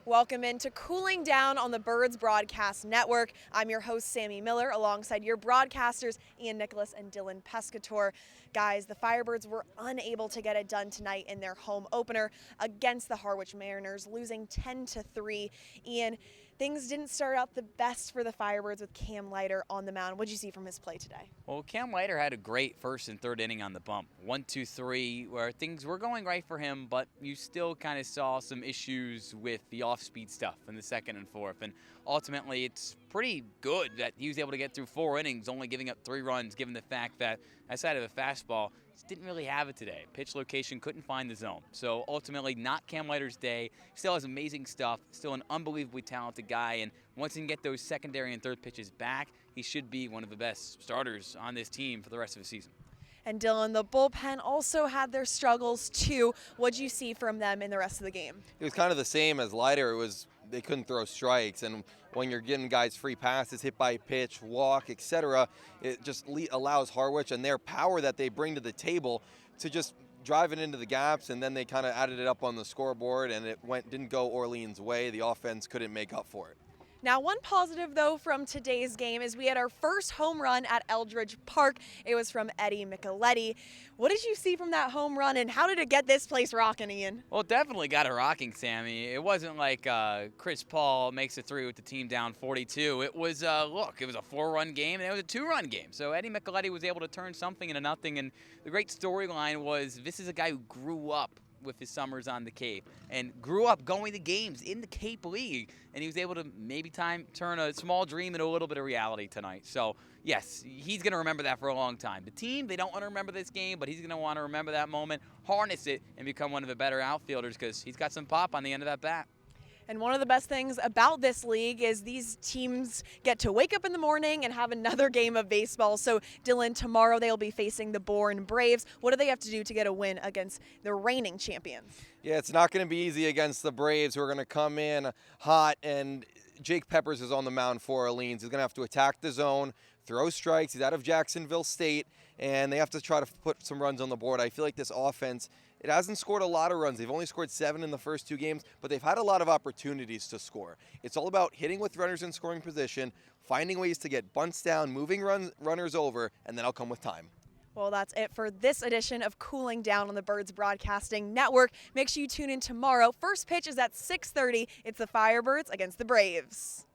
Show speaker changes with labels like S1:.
S1: Welcome into Cooling Down on the Birds Broadcast Network. I'm your host, Sammy Miller, alongside your broadcasters, Ian Nicholas and Dylan Pescatore. Guys, the Firebirds were unable to get it done tonight in their home opener against the Harwich Mariners, losing 10-3. Ian, things didn't start out the best for the Firebirds with Cam Leiter on the mound. What did you see from his play today?
S2: Well, Cam Leiter had a great first and third inning on the bump. 1, 2, 3, where things were going right for him, but you still kind of saw some issues with the off-speed stuff in the second and fourth. And ultimately, it's pretty good that he was able to get through 4 innings, only giving up 3 runs, given the fact that outside of the fastball, just didn't really have it today. Pitch location, couldn't find the zone. So ultimately, not Cam Leiter's day. Still has amazing stuff. Still an unbelievably talented guy. And once he can get those secondary and third pitches back, he should be one of the best starters on this team for the rest of the season.
S1: And Dylan, the bullpen also had their struggles too. What'd you see from them in the rest of the game?
S3: It was kind of the same as Leiter. They couldn't throw strikes, and when you're getting guys free passes, hit by pitch, walk, etc., it just allows Harwich and their power that they bring to the table to just drive it into the gaps, and then they kind of added it up on the scoreboard, and didn't go Orleans' way. The offense couldn't make up for it.
S1: Now, one positive, though, from today's game is we had our first home run at Eldridge Park. It was from Eddie Micheletti. What did you see from that home run, and how did it get this place rocking, Ian?
S2: Well, it definitely got it rocking, Sammy. It wasn't like Chris Paul makes it 3 with the team down 42. It was, it was a 4-run game, and it was a 2-run game. So Eddie Micheletti was able to turn something into nothing, and the great storyline was this is a guy who grew up with his summers on the Cape and grew up going to games in the Cape League, and he was able to maybe turn a small dream into a little bit of reality tonight. So yes, he's going to remember that for a long time. The team, they don't want to remember this game, but he's going to want to remember that moment, harness it, and become one of the better outfielders because he's got some pop on the end of that bat.
S1: And one of the best things about this league is these teams get to wake up in the morning and have another game of baseball. So, Dylan, tomorrow they'll be facing the Bourne Braves. What do they have to do to get a win against the reigning champions?
S3: Yeah, it's not going to be easy against the Braves, who are going to come in hot, and Jake Peppers is on the mound for Orleans. He's going to have to attack the zone, throw strikes. He's out of Jacksonville State, and they have to try to put some runs on the board. I feel like this offense, it hasn't scored a lot of runs. They've only scored 7 in the first 2 games, but they've had a lot of opportunities to score. It's all about hitting with runners in scoring position, finding ways to get bunts down, moving runners over, and then I'll come with time.
S1: Well, that's it for this edition of Cooling Down on the Birds Broadcasting Network. Make sure you tune in tomorrow. First pitch is at 6:30. It's the Firebirds against the Braves.